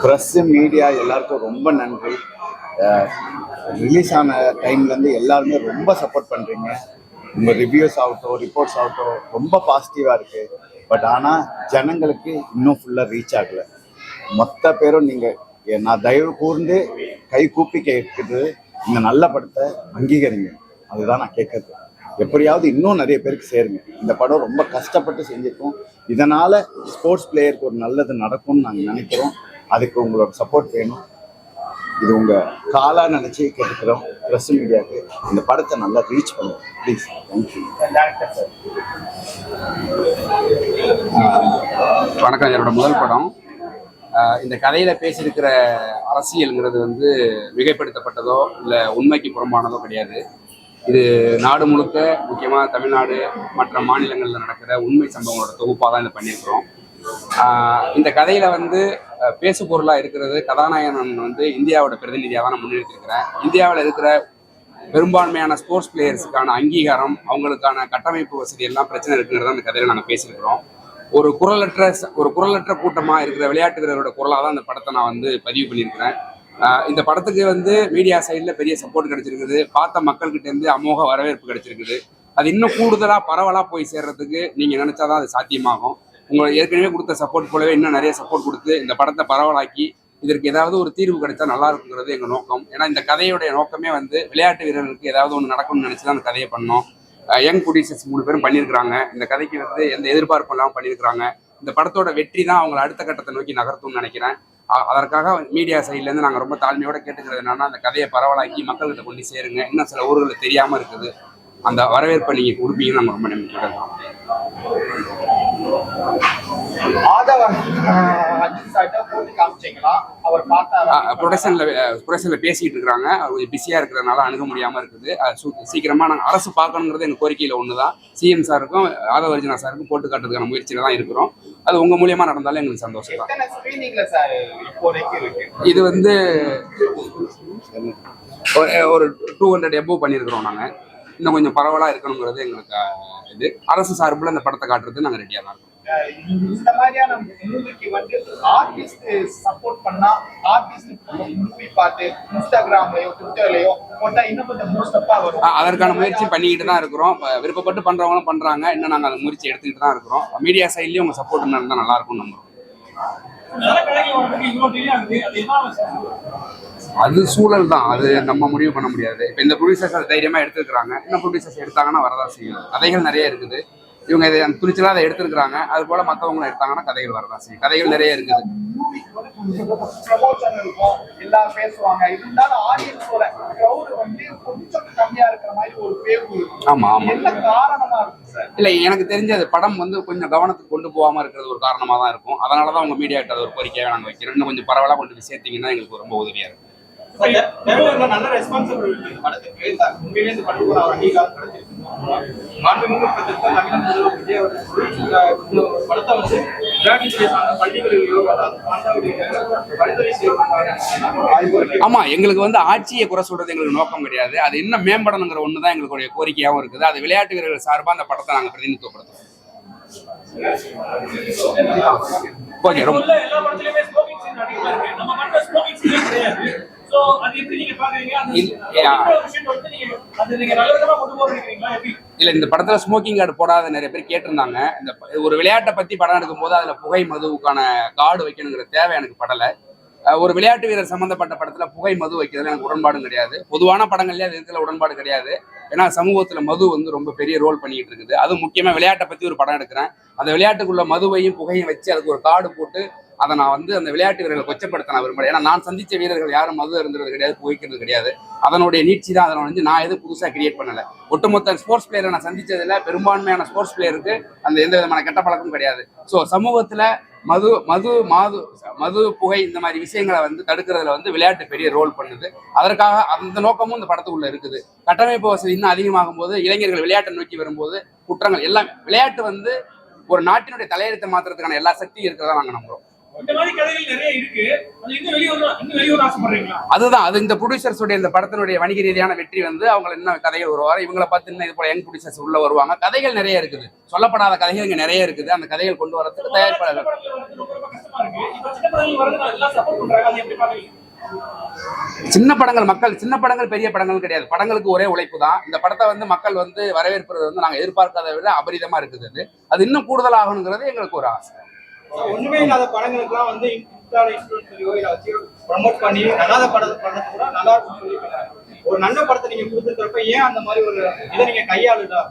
Press media எல்லாருக்கும் ரொம்ப நன்றி. ரிலீஸ் ஆன டைம்லேருந்து எல்லாருமே ரொம்ப சப்போர்ட் பண்ணுறீங்க. உங்கள் ரிவ்யூஸ் ஆகட்டும், ரிப்போர்ட்ஸ் ஆகட்டும் ரொம்ப பாசிட்டிவாக இருக்குது. பட் ஆனால் ஜனங்களுக்கு இன்னும் ஃபுல்லாக ரீச் ஆகலை. மொத்த பேரும் நீங்கள் நான் தயவு கூர்ந்து கை கூப்பி கேட்குறது, இந்த நல்ல படத்தை அங்கீகரிங்க. அதுதான் நான் கேட்குறது. எப்படியாவது இன்னும் நிறைய பேருக்கு சேருங்க. இந்த படம் ரொம்ப கஷ்டப்பட்டு செஞ்சுருக்கோம். இதனால் ஸ்போர்ட்ஸ் பிளேயருக்கு ஒரு நல்லது நடக்கும்னு நாங்கள் நினைக்கிறோம். அதுக்கு உங்களோட சப்போர்ட் வேணும். இது உங்கள் காலாக நினச்சி கேட்டுக்கிறோம். ப்ரெஸ் மீடியாவுக்கு இந்த படத்தை நல்லா ரீச் பண்ணுவோம் ப்ளீஸ். தேங்க்யூ. வணக்கம். என்னோட முதல் படம். இந்த கதையில் பேசியிருக்கிற அரசியலுங்கிறது வந்து மிகைப்படுத்தப்பட்டதோ இல்லை உண்மைக்கு புறம்பானதோ கிடையாது. இது நாடு முழுக்க, முக்கியமாக தமிழ்நாடு மற்ற மாநிலங்களில் நடக்கிற உண்மை சம்பவங்களோட தொகுப்பாக தான் இதை பண்ணியிருக்கிறோம். இந்த கதையில் வந்து பேசு பொருளாக இருக்கிறது கதாநாயகன் வந்து இந்தியாவோட பிரதிநிதியாக தான் நான் முன்னிறுத்திருக்கிறேன். இந்தியாவில் இருக்கிற பெரும்பான்மையான ஸ்போர்ட்ஸ் பிளேயர்ஸுக்கான அங்கீகாரம், அவங்களுக்கான கட்டமைப்பு வசதி எல்லாம் பிரச்சனை இருக்குங்கிறத அந்த கதையில் நாங்கள் பேசியிருக்கிறோம். ஒரு குரலற்ற கூட்டமாக இருக்கிற விளையாட்டு வீரரோட குரலாக தான் இந்த படத்தை நான் வந்து பதிவு பண்ணியிருக்கிறேன். இந்த படத்துக்கு வந்து மீடியா சைடில் பெரிய சப்போர்ட் கிடைச்சிருக்குது. பார்த்த மக்கள்கிட்டேருந்து அமோக வரவேற்பு கிடைச்சிருக்குது. அது இன்னும் கூடுதலாக பரவலாக போய் சேர்றதுக்கு நீங்கள் நினச்சாதான் அது சாத்தியமாகும். உங்களை ஏற்கனவே கொடுத்த சப்போர்ட் போலவே இன்னும் நிறைய சப்போர்ட் கொடுத்து இந்த படத்தை பரவலாக்கி இதற்கு ஏதாவது ஒரு தீர்வு கிடைச்சா நல்லா இருக்குங்கிறது எங்கள் நோக்கம். ஏன்னா இந்த கதையுடைய நோக்கமே வந்து விளையாட்டு வீரர்களுக்கு ஏதாவது ஒன்று நடக்கணும்னு நினச்சி தான் அந்த கதையை பண்ணோம். யங் ப்ரொடியூசர்ஸ் 3 பேரும் பண்ணியிருக்கிறாங்க. இந்த கதைக்கு வந்து எந்த எதிர்பார்ப்பும் இல்லாமல் பண்ணியிருக்கிறாங்க. இந்த படத்தோட வெற்றி தான் அவங்களை அடுத்த கட்டத்தை நோக்கி நகர்த்தும்னு நினைக்கிறேன். அதற்காக மீடியா சைட்லேருந்து நாங்கள் ரொம்ப தாழ்மையோட கேட்டுக்கிறது என்னன்னா, அந்த கதையை பரவலாக்கி மக்கள்கிட்ட கொண்டு சேருங்க. இன்னும் சில ஊர்களில் தெரியாமல் இருக்குது. அந்த வரவேற்பை நீங்கள் கொடுப்பீங்கன்னு நாங்கள் ரொம்ப நம்பிக்கையோட ப்ரொடக்ஷன்ல பேசிட்டு இருக்காங்க. அவர் பிஸியா இருக்கிறதுனால அணுக முடியாம இருக்குது. சீக்கிரமா நாங்கள் அரசு பார்க்கணுங்கிறது எங்க கோரிக்கையில ஒண்ணுதான். சிஎம் சாருக்கும் ஆதவர்ஜனா சாருக்கும் போட்டு காட்டுறதுக்கான முயற்சியில தான் இருக்கிறோம். அது உங்க மூலியமா நடந்தாலும் எங்களுக்கு சந்தோஷம் தான். இது வந்து ஒரு 200 எபோவ் பண்ணியிருக்கிறோம். நாங்கள் இன்னும் கொஞ்சம் பரவலா இருக்கணுங்கிறது எங்களுக்கு இது. அரசு சார்பில் இந்த படத்தை காட்டுறது நாங்கள் ரெடியாக தான் இருக்கோம். இந்த மாதிரியான மூவிக்கு வந்து ஆர்டிஸ்ட் சப்போர்ட் பண்ணா, ஆர்டிஸ்ட் மூவி பார்த்து இன்ஸ்டாகிராம்லயோ ட்விட்டர்லயோ போட்டா இன்னும் கொஞ்சம் மோஸ்டப்பா வரும். அதற்கான முயற்சி பண்ணிக்கிட்டு தான் இருக்கிறோம். விருப்பப்பட்டு பண்றவங்களும் பண்றாங்க. இன்னும் நாங்கள் அந்த முயற்சி எடுத்துக்கிட்டு தான் இருக்கிறோம். மீடியா சைட்லயும் உங்க சப்போர்ட் இருந்தால் நல்லா இருக்கும்னு நம்புறோம். அது சூழல் தான், அது நம்ம முடிவு பண்ண முடியாது. இப்போ இந்த ப்ரொடியூசர்ஸ் அதை தைரியமா எடுத்துருக்காங்க. இன்னும் ப்ரொடியூசர்ஸ் எடுத்தாங்கன்னா வரதான் செய்யும். கதைகள் நிறைய இருக்குது. இவங்க இதை துணிச்சலாக அதை எடுத்துருக்காங்க. அது போல மற்றவங்களும் எடுத்தாங்கன்னா கதைகள் வரதான் செய்யும். கதைகள் நிறைய இருக்குது. எல்லாரும் பேசுவாங்க. இருந்தாலும் ஆடியன்ஸோட கிரவுட் வந்து கொஞ்சம் கம்மியா இருக்கிற மாதிரி ஒரு பேவு. ஆமா ஆமா. என்ன காரணமா இருக்கு சார்? இல்ல, எனக்கு தெரிஞ்ச அது படம் வந்து கொஞ்சம் கவனத்துக்கு கொண்டு போகாம இருக்கிறது ஒரு காரணமா தான் இருக்கும். அதனாலதான் உங்க மீடியா கிட்ட ஒரு கோரிக்கையாக நாங்கள் வைக்கிறோம். இன்னும் கொஞ்சம் பரவலா கொண்டு போய் சேர்த்தீங்கன்னா எங்களுக்கு ரொம்ப உதவியா இருக்கும். நல்ல ரெஸ்பான்சிபிலிட்டி படத்துக்கு உண்மையிலே இந்த படத்துக்கு ஒரு அங்கீகாரம் கிடைச்சிருக்கு. மாண்புமிகு பிரதமர் நவீன முதல்வர் விஜய் அவர்கள் படத்தை வந்து பள்ளிகளிலோ ஆமா, எங்களுக்கு வந்து ஆட்சியை குறை சொல்றது எங்களுக்கு நோக்கம் கிடையாது. அது இன்னும் மேம்படணுங்கிற ஒண்ணுதான் எங்களுடைய கோரிக்கையாகவும் இருக்குது. அது விளையாட்டு வீரர்கள் சார்பாக அந்த படத்தை நாங்கள் பிரதிநிதித்துவப்படுத்துறோம். ஓகே, ரொம்ப இல்ல, இந்த படத்துல ஸ்மோக்கிங் கார்டு போடாத நிறைய பேர் கேட்டிருந்தாங்க. இந்த ஒரு விளையாட்டை பத்தி படம் எடுக்கும் போது அதுல புகை மதுவுக்கான கார்டு வைக்கணுங்கிற தேவை எனக்கு படலை. ஒரு விளையாட்டு வீரர் சம்பந்தப்பட்ட படத்துல புகை மது வைக்கிறதுல எனக்கு உடன்பாடும் கிடையாது. பொதுவான படங்கள்லயே அது இருக்கிற உடன்பாடு கிடையாது. ஏன்னா சமூகத்துல மது வந்து ரொம்ப பெரிய ரோல் பண்ணிட்டு இருக்குது. அது முக்கியமா விளையாட்டை பத்தி ஒரு படம் எடுக்கிறேன். அந்த விளையாட்டுக்குள்ள மதுவையும் புகையும் வச்சு அதுக்கு ஒரு கார்டு போட்டு அதை நான் வந்து அந்த விளையாட்டு வீரர்களை கொச்சப்படுத்த நான் விரும்பல. ஏன்னா நான் சந்திச்ச வீரர்கள் யாரும் மது இருந்தது கிடையாது, புகைக்கிறது கிடையாது. அதனுடைய நீட்சி தான். அதனை வந்து நான் எதுவும் புதுசாக கிரியேட் பண்ணலை. ஒட்டுமொத்த ஸ்போர்ட்ஸ் பிளேயரை நான் சந்திச்சதில் பெரும்பான்மையான ஸ்போர்ட்ஸ் பிளேயருக்கு அந்த எந்த விதமான கெட்ட பழக்கமும் கிடையாது. ஸோ சமூகத்தில் மது புகை இந்த மாதிரி விஷயங்களை வந்து தடுக்கிறதுல வந்து விளையாட்டு பெரிய ரோல் பண்ணுது. அதற்காக அந்த நோக்கமும் இந்த படத்துக்குள்ள இருக்குது. கட்டமைப்பு வசதி இன்னும் அதிகமாகும் போது இளைஞர்கள் விளையாட்டை நோக்கி வரும்போது குற்றங்கள் எல்லாம் விளையாட்டு வந்து ஒரு நாட்டினுடைய தலையெழுத்தை மாத்துறதுக்கான எல்லா சக்தியும் இருக்கிறதா நாங்கள் நம்புறோம். இந்த மாதிரி கதைகள் நிறைய இருக்கு. அது இன்னும் வெளியே ஆசைப்படுறீங்களா? அதுதான் அது இந்த ப்ரொடியூசர்ஸுடைய இந்த படத்தினுடைய வணிக ரீதியான வெற்றி வந்து அவங்க இன்னும் கதைகள் வருவாங்க. இவங்களை பார்த்து இன்னும் இது போல யங் ப்ரொடியூசர்ஸ் உள்ள வருவாங்க. கதைகள் நிறைய இருக்குது, சொல்லப்படாத கதைகள் இங்க நிறைய இருக்குது. அந்த கதைகள் கொண்டு வரதுக்கு தயாரிப்பாளர்கள் சின்ன படங்கள் மக்கள் சின்ன படங்கள் பெரிய படங்கள் கிடையாது. படங்களுக்கு ஒரே உழைப்பு தான். இந்த படத்தை வந்து மக்கள் வந்து வரவேற்பது வந்து நாங்கள் எதிர்பார்க்காத விட அபரிதமா இருக்குது. அது இன்னும் கூடுதல் ஆகணுங்கிறது எங்களுக்கு ஒரு ஆசை. ஒண்ணுமே இல்லாத படங்களுக்குலாம் வந்து ப்ரமோட் பண்ணி நல்லாத படத்தை கூட நல்லா இருக்கும் சொல்லி ஒரு நல்ல படத்தை நீங்க கொடுத்துருக்கிறப்ப ஏன் அந்த மாதிரி ஒரு இதை நீங்க கையாளுதா?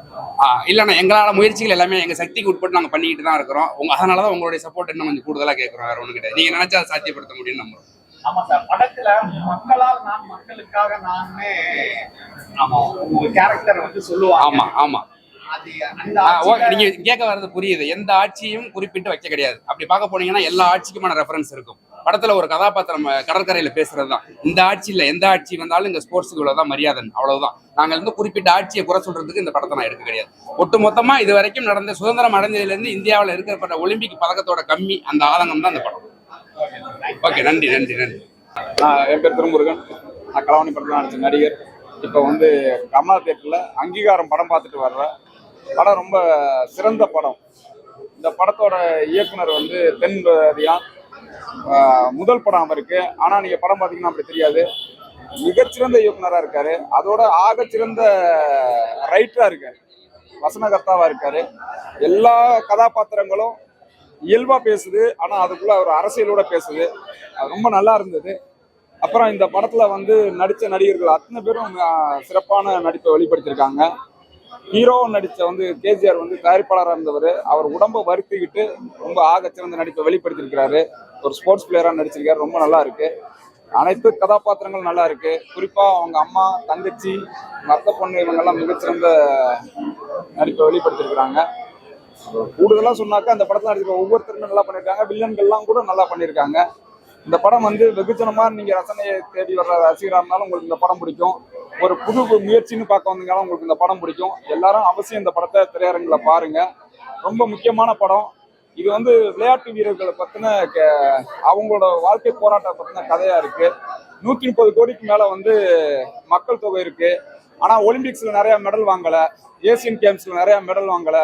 இல்லைண்ணா, எங்களால் முயற்சிகள் எல்லாமே எங்கள் சக்திக்கு உட்பட்டு நாங்கள் பண்ணிக்கிட்டு தான் இருக்கிறோம். அதனால தான் உங்களுடைய சப்போர்ட் இன்னும் கொஞ்சம் கூடுதலாக கேட்குறோம். வேற ஒன்றும் கிடையாது. நீங்கள் நினைச்சா சாத்தியப்படுத்த முடியும்னு நம்புறோம். ஆமா சார், படத்துல மக்களால் நான் மக்களுக்காக நானே கேரக்டர் வந்து சொல்லுவாங்க. ஆமா ஆமா, நீங்க கேட்க வர்றது புரியுது. எந்த ஆட்சியும் குறிப்பிட்டு வைக்க கிடையாது. அப்படி பார்க்க போனீங்கன்னா எல்லா ஆட்சிக்குமான ரெஃபரன்ஸ் இருக்கும். படத்துல ஒரு கதாபாத்திரம் கடற்கரையில பேசுறதுதான். இந்த ஆட்சி இல்ல, எந்த ஆட்சி வந்தாலும் இந்த ஸ்போர்ட்ஸுக்கு இவ்வளவுதான் மரியாதை, அவ்வளவுதான். நாங்கள் வந்து குறிப்பிட்ட ஆட்சியை குறை சொல்றதுக்கு இந்த படத்தை நான் எடுக்க கிடையாது. ஒட்டு மொத்தமா இது வரைக்கும் நடந்த சுதந்திரம் அடைஞ்சதுல இருந்து இந்தியாவில் இருக்கப்பட்ட ஒலிம்பிக் பதக்கத்தோட கம்மி அந்த ஆதங்கம் தான் இந்த படம். ஓகே, நன்றி நன்றி நன்றி. என் பேர் திருமுருகன். நான் கலாவணி படத்தில் நடிச்ச நடிகர். இப்போ வந்து கமலா தியேட்டரில் அங்கீகாரம் படம் பார்த்துட்டு வர்றேன். படம் ரொம்ப சிறந்த படம். இந்த படத்தோட இயக்குனர் வந்து தென்பதியான். முதல் படம் அவருக்கு. ஆனால் நீங்கள் படம் பார்த்தீங்கன்னா அப்படி தெரியாது. மிகச்சிறந்த இயக்குனராக இருக்காரு. அதோட ஆகச்சிறந்த ரைட்டராக இருக்காரு, வசனகர்த்தாவாக இருக்காரு. எல்லா கதாபாத்திரங்களும் இயல்பா பேசுது, ஆனா அதுக்குள்ள ஒரு அரசியலோட பேசுது. அது ரொம்ப நல்லா இருந்தது. அப்புறம் இந்த படத்துல வந்து நடிச்ச நடிகர்கள் அத்தனை பேரும் சிறப்பான நடிப்பை வெளிப்படுத்தியிருக்காங்க. ஹீரோ நடிச்ச வந்து கேஜிஆர் வந்து தயாரிப்பாளராக இருந்தவர். அவர் உடம்பை வருத்திக்கிட்டு ரொம்ப ஆகச்சிறந்த நடிப்பை வெளிப்படுத்தியிருக்கிறாரு. ஒரு ஸ்போர்ட்ஸ் பிளேயரா நடிச்சிருக்காரு. ரொம்ப நல்லா இருக்கு. அனைத்து கதாபாத்திரங்களும் நல்லா இருக்கு. குறிப்பா அவங்க அம்மா, தங்கச்சி, மத்த பொண்ணு இவங்கெல்லாம் மிகச்சிறந்த நடிப்பை வெளிப்படுத்தியிருக்கிறாங்க. கூடுதலா சொன்னாக்கா அந்த படத்துல நடிக்கிற ஒவ்வொருத்தருமே நல்லா பண்ணியிருக்காங்க. வில்லன்கள்லாம் கூட நல்லா பண்ணியிருக்காங்க. இந்த படம் வந்து வெகுஜனமா நீங்க ரசனையை தேடி வர்ற ரசிகராக இருந்தாலும் உங்களுக்கு இந்த படம் பிடிக்கும். ஒரு புது முயற்சின்னு பார்க்க வந்தீங்கனாலும் உங்களுக்கு இந்த படம் பிடிக்கும். எல்லாரும் அவசியம் இந்த படத்தை திரையரங்குல பாருங்க. ரொம்ப முக்கியமான படம் இது. வந்து விளையாட்டு வீரர்களை பத்தின அவங்களோட வாழ்க்கை போராட்டத்தை பத்தின கதையா இருக்கு. 130 கோடிக்கு மேல வந்து மக்கள் தொகை இருக்கு. ஆனா ஒலிம்பிக்ஸ்ல நிறைய மெடல் வாங்கல, ஏசியன் கேம்ஸ்ல நிறைய மெடல் வாங்கல.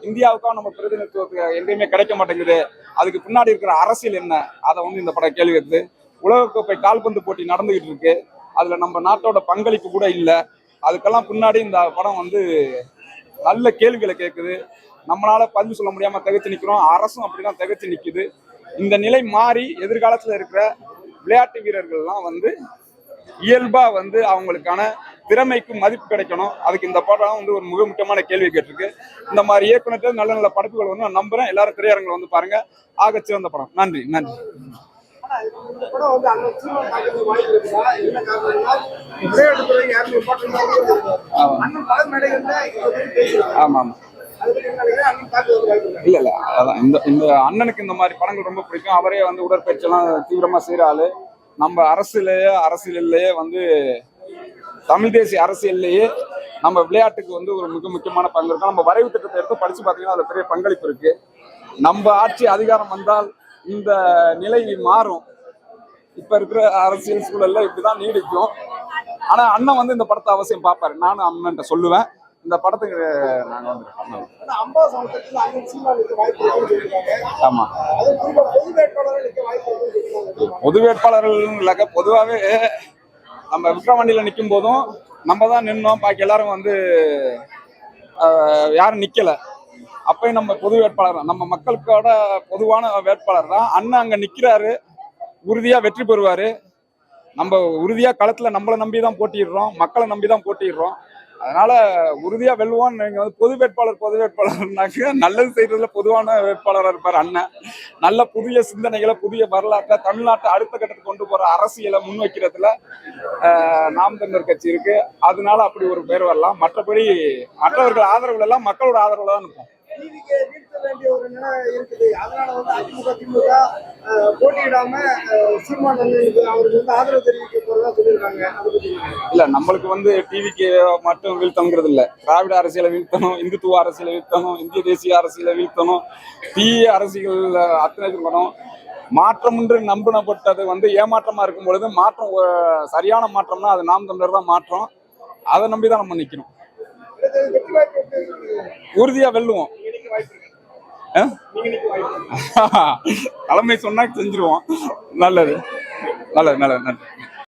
இந்தியாவுக்காக நம்ம பிரதிநிதித்துவத்துக்கு எங்கேயுமே கிடைக்க மாட்டேங்குது. அதுக்கு பின்னாடி இருக்கிற அரசியல் என்ன, அதை வந்து இந்த படம் கேள்வி கேட்குது. உலகக்கோப்பை கால்பந்து போட்டி நடந்துகிட்டு இருக்கு. அதுல நம்ம நாட்டோட பங்களிப்பு கூட இல்லை. அதுக்கெல்லாம் பின்னாடி இந்த படம் வந்து நல்ல கேள்விகளை கேட்குது. நம்மளால பதிவு சொல்ல முடியாம திகைச்சு நிக்கிறோம். அரசும் அப்படிதான் திகைச்சு நிக்குது. இந்த நிலை மாறி எதிர்காலத்துல இருக்கிற விளையாட்டு வீரர்கள்லாம் வந்து இயல்பா வந்து அவங்களுக்கான திறமைக்கு மதிப்பு கிடைக்கணும். அதுக்கு இந்த படம் வந்து ஒரு மிக முக்கியமான கேள்வி கேட்டிருக்கு. இந்த மாதிரி இயக்குனர் நல்ல நல்ல படைப்புகள் வந்து நான் நம்புறேன். எல்லாரும் திரையரங்கில் வந்து பாருங்க. ஆகச்சிறந்த படம். நன்றி நன்றி. ஆமா ஆமா, இல்ல இல்ல, அதான் இந்த அண்ணனுக்கு இந்த மாதிரி படங்கள் ரொம்ப பிடிக்கும். அவரே வந்து உடற்பயிற்சி எல்லாம் தீவிரமா செய்யற ஆளு. நம்ம அரசியல்லையே வந்து தமிழ் தேசிய அரசியல்லையே நம்ம விளையாட்டுக்கு வந்து ஒரு மிக முக்கியமான பங்கு இருக்கும். நம்ம வரைவு திட்டத்தை எடுத்து படிச்சு பார்த்தீங்கன்னா அதுல பெரிய பங்களிப்பு இருக்கு. நம்ம ஆட்சி அதிகாரம் வந்தால் இந்த நிலை மாறும். இப்ப இருக்கிற அரசியல் சூழல்ல இப்படிதான் நீடிக்கும். ஆனா அண்ணன் வந்து இந்த படத்தை அவசியம் பார்ப்பாரு. நானும் அண்ணன்ட்ட சொல்லுவேன். இந்த படத்துக்கு நாங்க வந்து ஆமா, பொது வேட்பாளர்கள் பொதுவாகவே நம்ம விக்ரவாண்டியில நிற்கும் போதும் நம்ம தான் நின்னோம். பாக்கி எல்லாரும் வந்து யாரும் நிக்கல. அப்பயும் நம்ம பொது வேட்பாளர் தான், நம்ம மக்களுக்கோட பொதுவான வேட்பாளர் தான். அண்ணன் அங்க நிக்கிறாரு, உறுதியா வெற்றி பெறுவாரு. நம்ம உறுதியா களத்துல நம்மளை நம்பிதான் போட்டிடுறோம், மக்களை நம்பிதான் போட்டிடுறோம். அதனால உறுதியா வெல்லுவோம். நீங்க வந்து பொது வேட்பாளர்னாக்க நல்லது செய்யறதுல பொதுவான வேட்பாளராக இருப்பார் அண்ணன். நல்ல புதிய சிந்தனைகளை, புதிய வரலாற்றை, தமிழ்நாட்டை அடுத்த கட்டத்துக்கு கொண்டு போற அரசியலை முன்வைக்கிறதுல நாம் தமிழர் கட்சி இருக்கு. அதனால அப்படி ஒரு பேர் வரலாம். மற்றபடி மற்றவர்கள் ஆதரவுல எல்லாம் மக்களோட ஆதரவுல தான் இருக்கும். வேண்டிய ஒரு நிலை இருக்குது. அதனால வந்து அதிமுக திமுக போட்டியிடாம சீமான் அவருக்கு வந்து ஆதரவு தெரிவிக்க போறதா சொல்லியிருக்காங்க. இல்ல, நம்மளுக்கு வந்து டிவிக்கு மட்டும் வீழ்த்தணுங்கிறது இல்ல. திராவிட அரசியலை வீழ்த்தணும், இந்துத்துவ அரசியலை வீழ்த்தணும், இந்திய தேசிய அரசியலை வீழ்த்தணும், தீய அரசியல் அத்தனை பண்ணணும். மாற்றம் என்று நம்பினப்பட்டது வந்து ஏமாற்றமா இருக்கும் பொழுது மாற்றம் சரியான மாற்றம்னா அது நாம் தமிழர் தான் மாற்றம். அதை நம்பிதான் நம்ம நிக்கணும். வெற்றி வாய்ப்பு எப்படி இருக்கு? உறுதியா வெல்லுவோம். தலைமை சொன்னா செஞ்சிருவோம். நல்லது நல்லது நல்லது நன்றி.